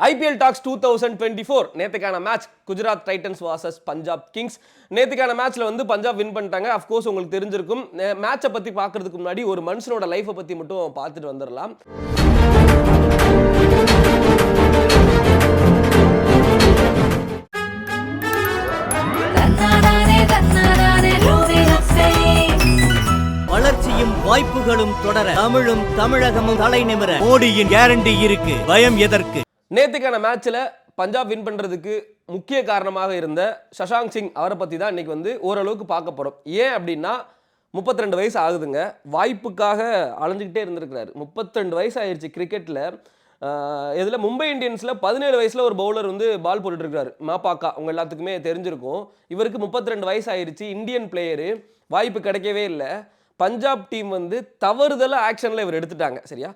IPL talks 2024 நேத்துக்கான match Gujarat Titans versus Punjab Kings. நேத்துக்கான மேட்ச்ல வந்து பஞ்சாப் வின் பண்ணிட்டாங்க. அஃப்கோர்ஸ் உங்களுக்கு தெரிஞ்சிருக்கும். மேட்சை பத்தி பார்க்கறதுக்கு முன்னாடி ஒரு மனுஷனோட லைஃபை பத்தி மட்டும் பார்த்துட்டு வந்துடலாம். வளர்ச்சியும் வாய்ப்புகளும் தொடர தமிழும் தமிழகமும் தலை நிமிர மோடியின் கேரண்டி இருக்கு, பயம் எதற்கு? நேத்துக்கான மேட்ச்ல பஞ்சாப் வின் பண்றதுக்கு முக்கிய காரணமாக இருந்த சஷாங்க் சிங் அவரை பத்தி தான் இன்னைக்கு வந்து ஓரளவுக்கு பார்க்க போறோம். ஏன் அப்படின்னா 32 வயசு ஆகுதுங்க. வாய்ப்புக்காக அலைஞ்சிக்கிட்டே இருந்திருக்கிறாரு. 32 வயசு ஆயிடுச்சு. கிரிக்கெட்ல இதில் மும்பை இந்தியன்ஸில் 17 வயசில் ஒரு பவுலர் வந்து பால் போட்டுருக்காரு, மாபாக்கா. உங்கள் எல்லாத்துக்குமே தெரிஞ்சிருக்கும். இவருக்கு 32 வயசு ஆயிடுச்சு. இந்தியன் பிளேயரு, வாய்ப்பு கிடைக்கவே இல்லை. பஞ்சாப் டீம் வந்து தவறுதலாக ஆக்ஷனில் இவர் எடுத்துட்டாங்க. சரியா,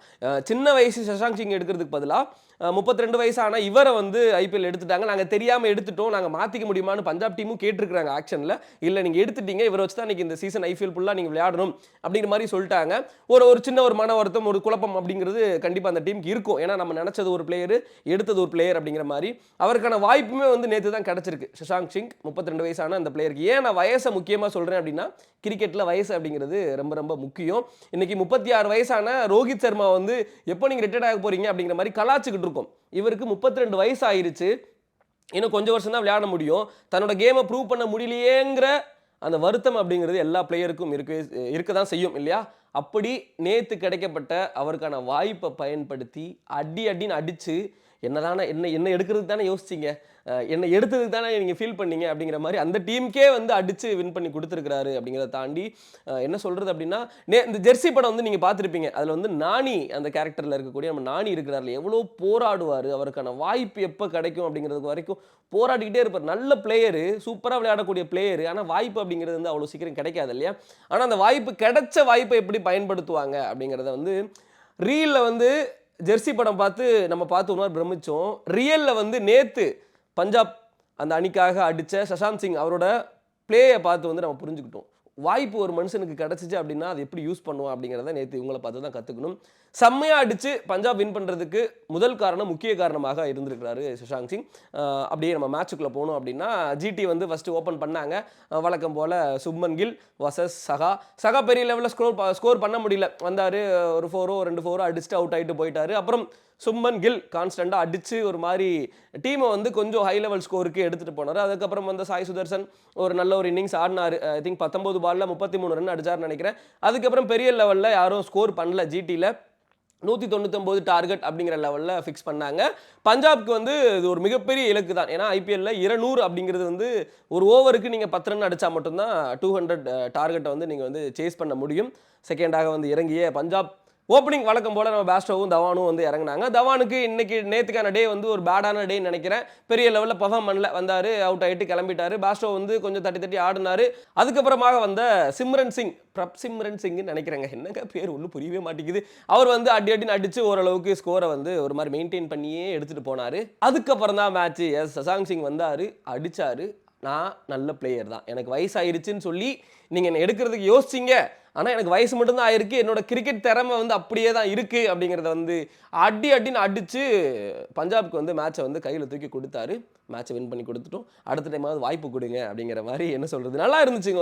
சின்ன வயசு சஷாங்க் சிங் எடுக்கிறதுக்கு பதிலாக 32 வயசான இவரை வந்து ஐபிஎல் எடுத்துட்டாங்க. நாங்கள் தெரியாமல் எடுத்துட்டோம், நாங்கள் மாற்றிக்க முடியுமான்னு பஞ்சாப் டீமும் கேட்டிருக்கிறாங்க ஆக்ஷனில். இல்லை, நீங்கள் எடுத்துட்டீங்க, இவரை வச்சு தான் இன்றைக்கி இந்த சீசன் ஐபிஎல் ஃபுல்லாக நீங்கள் விளையாடணும் அப்படிங்கிற மாதிரி சொல்லிட்டாங்க. ஒரு சின்ன ஒரு மன வருத்தம், ஒரு குழப்பம் அப்படிங்கிறது கண்டிப்பாக அந்த டீமுக்கு இருக்கும். ஏன்னா நம்ம நினச்சது ஒரு பிளேயர், எடுத்தது ஒரு பிளேயர் அப்படிங்கிற மாதிரி. அவருக்கான வாய்ப்புமே வந்து நேற்று தான் கிடச்சிருக்கு சஷாங்க் சிங், 32 வயசான அந்த பிளேயருக்கு. ஏன் நான் வயசை முக்கியமாக சொல்கிறேன் அப்படின்னா, கிரிக்கெட்டில் வயசு அப்படிங்கிறது ரொம்ப ரொம்ப முக்கியம். இன்றைக்கி 36 வயசான ரோஹித் சர்மா வந்து எப்போ நீங்கள் ரிட்டையர்ட் ஆக போகிறீங்க அப்படிங்கிற மாதிரி கலாச்சிக்கிட்டு இருக்கும். இவருக்கு 32 வயசு ஆயிருச்சு, இன்னும் கொஞ்சம் வருஷம் தான் விளையாட முடியும். தன்னோட கேமை ப்ரூவ் பண்ண முடியலையேங்கிற அந்த வருத்தம் அப்படிங்கிறது எல்லா பிளேயருக்கும் இருக்க தான் செய்யும் இல்லையா? அப்படி நேற்று கிடைக்கப்பட்ட அவருக்கான வாய்ப்பை பயன்படுத்தி அடின்னு அடித்து என்ன எடுக்கிறதுக்கு தானே யோசிச்சிங்க, என்ன எடுத்ததுக்கு தானே நீங்கள் ஃபீல் பண்ணீங்க அப்படிங்கிற மாதிரி அந்த டீமுக்கே வந்து அடித்து வின் பண்ணி கொடுத்துருக்கிறாரு. அப்படிங்கிறத தாண்டி என்ன சொல்கிறது அப்படின்னா, இந்த ஜெர்சி படம் வந்து நீங்கள் பார்த்துருப்பீங்க. அதில் வந்து நானி அந்த கேரக்டரில் இருக்கக்கூடிய நம்ம நானி இருக்கிறார்ல, எவ்வளோ போராடுவார், அவருக்கான வாய்ப்பு எப்போ கிடைக்கும் அப்படிங்கிறது வரைக்கும் போராடிக்கிட்டே இருப்பார். நல்ல பிளேயரு, சூப்பராக விளையாடக்கூடிய பிளேயரு. ஆனால் வாய்ப்பு அப்படிங்கிறது வந்து அவ்வளோ சீக்கிரம் கிடைக்காது இல்லையா? ஆனால் அந்த வாய்ப்பு கிடைச்ச வாய்ப்பை எப்படி பயன்படுத்துவாங்க அப்படிங்கிறத வந்து ரீலில் வந்து ஜெர்சி படம் பார்த்து நம்ம பார்த்து ஒரு மாதிரி பிரமிச்சோம். ரியலில் வந்து நேற்று பஞ்சாப் அந்த அணிக்காக அடித்த சஷாங்க் சிங் அவரோட பிளேயை பார்த்து வந்து நம்ம புரிஞ்சுக்கிட்டோம். வாய்ப்பு ஒரு மனுஷனுக்கு கிடச்சிச்சு அப்படின்னா அது எப்படி யூஸ் பண்ணுவோம் அப்படிங்கிறத நேற்று இவங்களை பார்த்து தான் கற்றுக்கணும். செம்மையாக அடித்து பஞ்சாப் வின் பண்ணுறதுக்கு முதல் காரணம், முக்கிய காரணமாக இருந்திருக்கிறாரு சஷாங்க் சிங். அப்படியே நம்ம மேட்சுக்குள்ளே போகணும் அப்படின்னா, ஜிடி வந்து ஃபஸ்ட்டு ஓப்பன் பண்ணாங்க. வழக்கம் போல் சுப்மன் கில் வர்சஸ் சகா பெரிய லெவலில் ஸ்கோர் பண்ண முடியல. வந்தார், ஒரு 4 2 4 அடிச்சுட்டு அவுட் ஆகிட்டு போயிட்டார். அப்புறம் சுப்மன் கில் கான்ஸ்டண்ட்டாக அடித்து ஒரு மாதிரி டீமை வந்து கொஞ்சம் ஹை லெவல் ஸ்கோருக்கு எடுத்துகிட்டு போனார். அதுக்கப்புறம் வந்து சாய் சுதர்சன் ஒரு நல்ல ஒரு இன்னிங்ஸ் ஆடினார். ஐ திங்க் 19 பாலில் 33 ரன் அடிச்சார்னு நினைக்கிறேன். அதுக்கப்புறம் பெரிய லெவலில் யாரும் ஸ்கோர் பண்ணல. ஜிடியில் 199 டார்கெட் அப்படிங்கிற லெவலில் ஃபிக்ஸ் பண்ணாங்க. பஞ்சாப்க்கு வந்து இது ஒரு மிகப்பெரிய இலக்கு தான். ஏன்னா ஐபிஎல்ல 200 அப்படிங்கிறது வந்து ஒரு ஓவருக்கு நீங்கள் 10 ரன் அடித்தா மட்டும்தான் 200 டார்கெட்டை வந்து நீங்கள் வந்து சேஸ் பண்ண முடியும். செகண்டாக வந்து இறங்கிய பஞ்சாப் ஓப்பனிங் வழக்கம் போல் நம்ம பேஸ்டோவும் தவானும் வந்து இறங்கினாங்க. தவானுக்கு நேற்றுக்கான டே வந்து ஒரு பேடான டே நினைக்கிறேன். பெரிய லெவலில் பர்ஃபார்ம் பண்ணல, வந்தார், அவுட் ஆகிட்டு கிளம்பிட்டார். பேஸ்டோ வந்து கொஞ்சம் தட்டி ஆடினார். அதுக்கப்புறமாக வந்த சிம்ரன் சிங்னு நினைக்கிறேங்க, என்னங்க பேர் ஒன்றும் புரியவே மாட்டேங்குது. அவர் வந்து அடின்னு அடித்து ஓரளவுக்கு ஸ்கோரை வந்து ஒரு மாதிரி மெயின்டைன் பண்ணியே எடுத்துகிட்டு போனார். அதுக்கப்புறம் தான் மேட்ச்சு. சஷாங்க் சிங் வந்தார், அடித்தார். நான் நல்ல பிளேயர் தான், எனக்கு வயசாயிருச்சுன்னு சொல்லி நீங்கள் என்னை எடுக்கிறதுக்கு யோசிச்சிங்க, ஆனால் எனக்கு வயசு மட்டும்தான் ஆயிருக்கு, என்னோட கிரிக்கெட் திறமை வந்து அப்படியே தான் இருக்குது அப்படிங்கிறத வந்து அடின்னு அடித்து பஞ்சாப்க்கு வந்து மேட்சை வந்து கையில் தூக்கி கொடுத்தாரு. மேட்சை வின் பண்ணி கொடுத்துட்டோம். அடுத்த டைமாவது வாய்ப்பு கொடுங்க அப்படிங்கிற மாதிரி என்ன சொல்கிறது, நல்லா இருந்துச்சுங்க.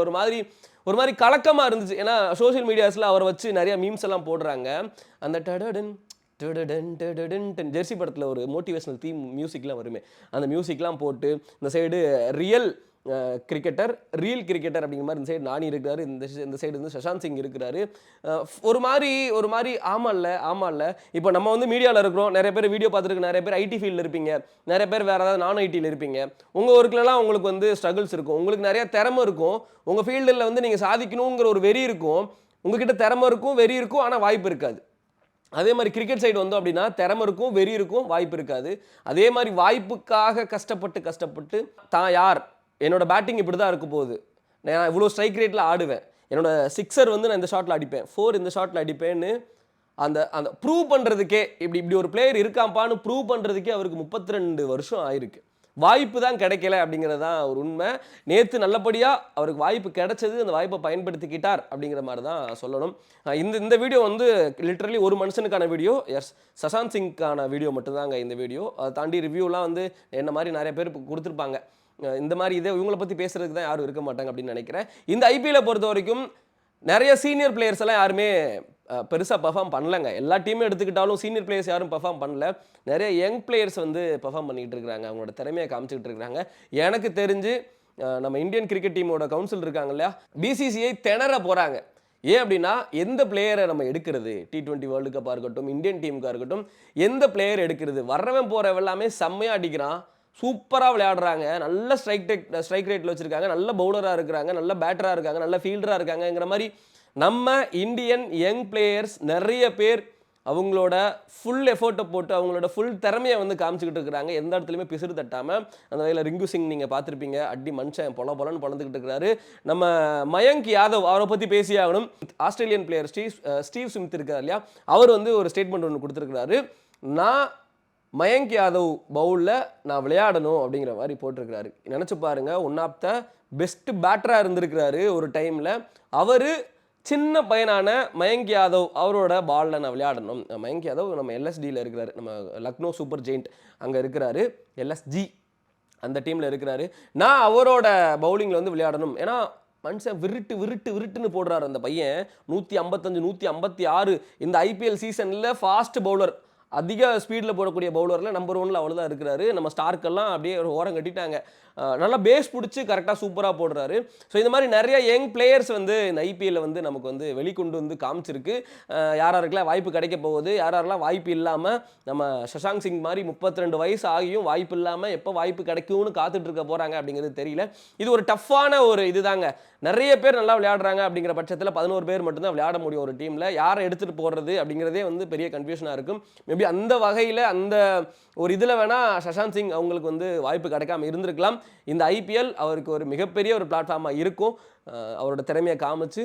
ஒரு மாதிரி கலக்கமாக இருந்துச்சு. ஏன்னா சோஷியல் மீடியாஸில் அவரை வச்சு நிறையா மீம்ஸ் எல்லாம் போடுறாங்க. அந்த டடடன் ஜெர்சி படத்தில் ஒரு மோட்டிவேஷனல் தீம் மியூசிக்லாம் வருமே, அந்த மியூசிக்லாம் போட்டு இந்த சைடு ரியல் கிரிக்கெட்டர் அப்படிங்கிற மாதிரி இந்த சைடு நானி இருக்கிறாரு, இந்த சைடு வந்து சஷாங்க் சிங் இருக்கிறாரு. ஒரு மாதிரி ஆமாம்ல. இப்போ நம்ம வந்து மீடியாவில் இருக்கிறோம், நிறைய பேர் வீடியோ பார்த்துருக்கு, நிறைய பேர் ஐடி ஃபீல்டில் இருப்பீங்க, நிறைய பேர் வேறு ஏதாவது நான் ஐடியில் இருப்பீங்க. உங்கள் ஒர்க்லலாம் உங்களுக்கு வந்து ஸ்ட்ரகிள்ஸ் இருக்கும், உங்களுக்கு நிறைய திறமை இருக்கும், உங்கள் ஃபீல்டில் வந்து நீங்கள் சாதிக்கணுங்கிற ஒரு வெறி இருக்கும், உங்ககிட்ட திறமை இருக்கும், வெறி இருக்கும், ஆனால் வாய்ப்பு இருக்காது. அதே மாதிரி கிரிக்கெட் சைடு வந்தோம் அப்படின்னா திறமை இருக்கும், வெறி இருக்கும், வாய்ப்பு இருக்காது. அதே மாதிரி வாய்ப்புக்காக கஷ்டப்பட்டு தான் யார், என்னோட பேட்டிங் இப்படி தான் இருக்க போகுது, நான் இவ்வளோ ஸ்ட்ரைக் ரேட்டில் ஆடுவேன், என்னோட சிக்ஸர் வந்து நான் இந்த ஷாட்டில் அடிப்பேன், 4 இந்த ஷாட்டில் அடிப்பேன்னு அந்த ப்ரூவ் பண்ணுறதுக்கே இப்படி ஒரு பிளேயர் இருக்காம்ப்பான்னு ப்ரூவ் பண்ணுறதுக்கே அவருக்கு 32 வருஷம் ஆயிருக்கு. வாய்ப்பு தான் கிடைக்கல அப்படிங்கிறது தான் ஒரு உண்மை. நேற்று நல்லபடியாக அவருக்கு வாய்ப்பு கிடைச்சது, அந்த வாய்ப்பை பயன்படுத்திக்கிட்டார் அப்படிங்கிற மாதிரி தான் சொல்லணும். இந்த வீடியோ வந்து லிட்ரலி ஒரு மனுஷனுக்கான வீடியோ. எஸ், சஷாந்த் சிங்கான வீடியோ மட்டும்தாங்க இந்த வீடியோ. அதை தாண்டி ரிவ்யூலாம் வந்து என்ன மாதிரி நிறைய பேர் கொடுத்துருப்பாங்க. இந்த மாதிரி இவங்களை பற்றி பேசுறதுக்கு தான் யாரும் இருக்க மாட்டாங்க அப்படின்னு நினைக்கிறேன். இந்த ஐபிஎல்லை பொறுத்த வரைக்கும் நிறைய சீனியர் பிளேயர்ஸ் எல்லாம் யாருமே பெருசாக பெர்ஃபார்ம் பண்ணலங்க. எல்லா டீமும் எடுத்துக்கிட்டாலும் சீனியர் பிளேயர்ஸ் யாரும் பெர்ஃபார்ம் பண்ணல. நிறைய யங் பிளேயர்ஸ் வந்து பெர்ஃபார்ம் பண்ணிகிட்டு இருக்கிறாங்க, அவங்களோட திறமையை காமிச்சிக்கிட்டு இருக்கிறாங்க. எனக்கு தெரிஞ்சு நம்ம இந்தியன் கிரிக்கெட் டீமோட கவுன்சில் இருக்காங்க இல்லையா, பிசிசிஐ திணற போகிறாங்க. ஏன் அப்படின்னா, எந்த பிளேயரை நம்ம எடுக்கிறது, T20 வேர்ல்டு கப்பாக இருக்கட்டும், இந்தியன் டீமுக்காக இருக்கட்டும், எந்த பிளேயர் எடுக்கிறது, வர்றவன் போகிறவன் எல்லாமே செம்மையாக அடிக்கிறான், சூப்பராக விளையாடுறாங்க, நல்ல ஸ்ட்ரைக் ரேட்டில் வச்சுருக்காங்க, நல்ல பவுலராக இருக்கிறாங்க, நல்ல பேட்டராக இருக்காங்க, நல்ல ஃபீல்டராக இருக்காங்கங்கிற மாதிரி நம்ம இந்தியன் யங் பிளேயர்ஸ் நிறைய பேர் அவங்களோட ஃபுல் எஃபோர்ட்டை போட்டு அவங்களோட ஃபுல் திறமையை வந்து காமிச்சிக்கிட்டு இருக்கிறாங்க. எந்த இடத்துலையுமே பிசுறு தட்டாமல். அந்த வகையில் ரிங்கு சிங் நீங்கள் பார்த்துருப்பீங்க, அடி மனுஷன் பொலன்னு பொழந்துக்கிட்டு இருக்கிறாரு. நம்ம மயங்க் யாதவ், அவரை பற்றி பேசி ஆகணும். ஆஸ்திரேலியன் பிளேயர் ஸ்டீவ் ஸ்மித் இருக்கார் இல்லையா, அவர் வந்து ஒரு ஸ்டேட்மெண்ட் ஒன்று கொடுத்துருக்கிறாரு. நான் மயங்க் யாதவ் பவுலில் நான் விளையாடணும் அப்படிங்கிற மாதிரி போட்டிருக்கிறாரு. நினச்சி பாருங்க, ஒன் ஆஃப் த பெஸ்ட் பேட்டராக இருந்திருக்கிறாரு ஒரு டைமில். அவர் சின்ன பையனான மயங்க் யாதவ் அவரோட பாலில் நான் விளையாடணும். மயங்க் யாதவ் நம்ம LSDயில் இருக்கிறாரு, நம்ம லக்னோ சூப்பர் ஜெயிண்ட் அங்கே இருக்கிறாரு, LSG அந்த டீமில் இருக்கிறாரு. நான் அவரோட பவுலிங்கில் வந்து விளையாடணும். ஏன்னா மனுஷன் விருட்டுன்னு போடுறாரு அந்த பையன். 155 156 இந்த ஐபிஎல் சீசனில் ஃபாஸ்ட் பவுலர், அதிக ஸ்பீடில் போடக்கூடிய பவுலரில் நம்பர் 1 அவர் தான் இருக்கிறாரு. நம்ம ஸ்டார்க்கெல்லாம் அப்படியே ஒரு ஓரம் கட்டிட்டாங்க. நல்லா பேஸ் பிடிச்சி கரெக்டாக சூப்பராக போடுறாரு. ஸோ இந்த மாதிரி நிறைய யங் பிளேயர்ஸ் வந்து இந்த ஐபிஎல்ல வந்து நமக்கு வந்து வெளிக்கொண்டு வந்து காமிச்சிருக்கு. யாராருக்கெல்லாம் வாய்ப்பு கிடைக்க போகுது, யாரெல்லாம் வாய்ப்பு இல்லாமல், நம்ம சஷாங்க் சிங் மாதிரி 32 வயசு ஆகியும் வாய்ப்பு இல்லாமல் எப்போ வாய்ப்பு கிடைக்கும்னு காத்துட்டு இருக்க போகிறாங்க அப்படிங்கிறது தெரியல. இது ஒரு டஃப்பான ஒரு இதுதாங்க. நிறைய பேர் நல்லா விளையாடுறாங்க அப்படிங்கிற பட்சத்தில் 11 பேர் மட்டும்தான் விளையாட முடியும் ஒரு டீமில். யாரை எடுத்துகிட்டு போடுறது அப்படிங்கிறதே வந்து பெரிய கன்ஃபியூஷனாக இருக்கும். மேபி அந்த வகையில் அந்த ஒரு இதில் வேணால் சஷாந்த் சிங் அவங்களுக்கு வந்து வாய்ப்பு கிடைக்காம இருந்திருக்கலாம். இந்த ஐபிஎல் அவருக்கு ஒரு மிகப்பெரிய ஒரு பிளாட்ஃபார்மாக இருக்கும். அவரோட திறமையை காமிச்சு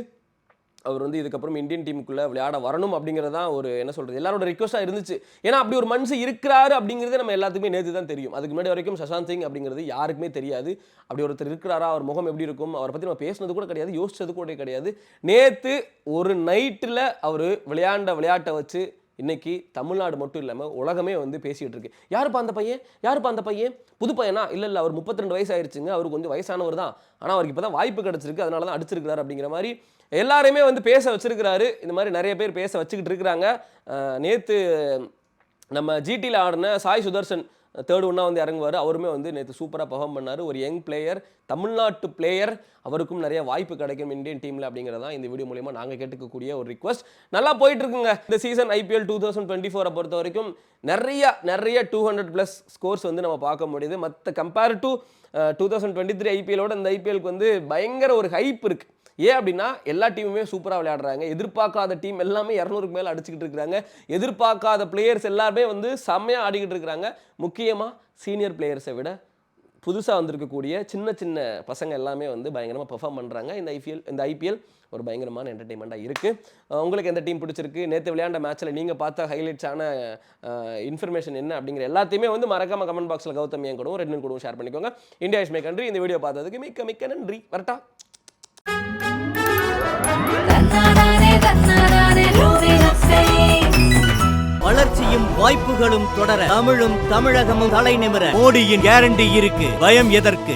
அவர் வந்து இதுக்கப்புறம் இந்தியன் டீமுக்குள்ளே விளையாட வரணும் அப்படிங்கிறது தான் ஒரு என்ன சொல்கிறது எல்லாரோட ரிக்வஸ்ட்டாக இருந்துச்சு. ஏன்னா அப்படி ஒரு மனுஷன் இருக்கிறாரு அப்படிங்கிறதே நம்ம எல்லாத்துக்குமே நேற்று தான் தெரியும். அதுக்கு முன்னாடி வரைக்கும் சஷாந்த் சிங் அப்படிங்கிறது யாருக்குமே தெரியாது. அப்படி ஒருத்தர் இருக்கிறாரா, அவர் முகம் எப்படி இருக்கும், அவரை பற்றி நம்ம பேசுனது கூட கிடையாது, யோசிச்சது கூட கிடையாது. நேற்று ஒரு நைட்டில் அவர் விளையாண்ட விளையாட்டை வச்சு இன்னைக்கு தமிழ்நாடு மட்டும் இல்லாமல் உலகமே வந்து பேசிகிட்டு இருக்கு. யாருப்பா அந்த பையன், புது பையனா? இல்லை அவர் 32 வயசு ஆயிடுச்சுங்க, அவர் கொஞ்சம் வயசானவர் தான், ஆனால் அவருக்கு இப்போ தான் வாய்ப்பு கிடச்சிருக்கு, அதனால தான் அடிச்சிருக்கிறாரு அப்படிங்கிற மாதிரி எல்லாருமே வந்து பேச வச்சிருக்கிறாரு. இந்த மாதிரி நிறைய பேர் பேச வச்சுக்கிட்டு இருக்கிறாங்க. நேற்று நம்ம ஜிடியில் ஆடின சாய் சுதர்சன் தேர்ட் ஒன்றா வந்து இறங்குவார். அவருமே வந்து நேற்று சூப்பராக பெர்ஃபார்ம் பண்ணார். ஒரு யங் பிளேயர், தமிழ்நாட்டு பிளேயர், அவருக்கும் நிறைய வாய்ப்பு கிடைக்கும் இந்தியன் டீமில் அப்படிங்கிறதான் இந்த வீடியோ மூலமா நாங்கள் கேட்டுக்கக்கூடிய ஒரு ரிக்வஸ்ட். நல்லா போயிட்டு இருக்குங்க இந்த சீசன். ஐபிஎல் 2024 பொறுத்த வரைக்கும் நிறைய 200+ ஸ்கோர்ஸ் வந்து நம்ம பார்க்க முடியுது. மற்ற கம்பேர் டு 2023 ஐபிஎலோட இந்த ஐபிஎலுக்கு வந்து பயங்கர ஒரு ஹைப் இருக்குது. ஏன் அப்படின்னா எல்லா டீமுமே சூப்பராக விளையாடுறாங்க. எதிர்பார்க்காத டீம் எல்லாமே 200க்கு மேலே அடிச்சுக்கிட்டு இருக்கிறாங்க. எதிர்பார்க்காத பிளேயர்ஸ் எல்லாருமே வந்து செம்மையாக ஆடிக்கிட்டு இருக்கிறாங்க. முக்கியமாக சீனியர் பிளேயர்ஸை விட புதுசாக வந்திருக்கக்கூடிய சின்ன பசங்க எல்லாமே வந்து பயங்கரமாக பெர்ஃபார்ம் பண்ணுறாங்க. இந்த ஐபிஎல் ஒரு பயங்கரமான என்டர்டெயின்மெண்ட்டாக இருக்குது. உங்களுக்கு எந்த டீம் பிடிச்சிருக்கு, நேற்று விளையாண்ட மேட்ச்சில் நீங்கள் பார்த்த ஹைலைட்ஸான இன்ஃபர்மேஷன் என்ன அப்படிங்கிற எல்லாத்தையுமே வந்து மறக்காம கமெண்ட் பாக்ஸில் கௌதம் என் கூடவும் ரெட்னன் கூடவும் ஷேர் பண்ணிக்கோங்க. India is my country. இந்த வீடியோ பார்த்ததுக்கு மிக்க நன்றி. வரட்டா. வளர்ச்சியும் வாய்ப்புகளும் தொடர தமிழும் தமிழகமும் தலை நிமிர மோடியின் கேரண்டி இருக்கு. பயம் எதற்கு?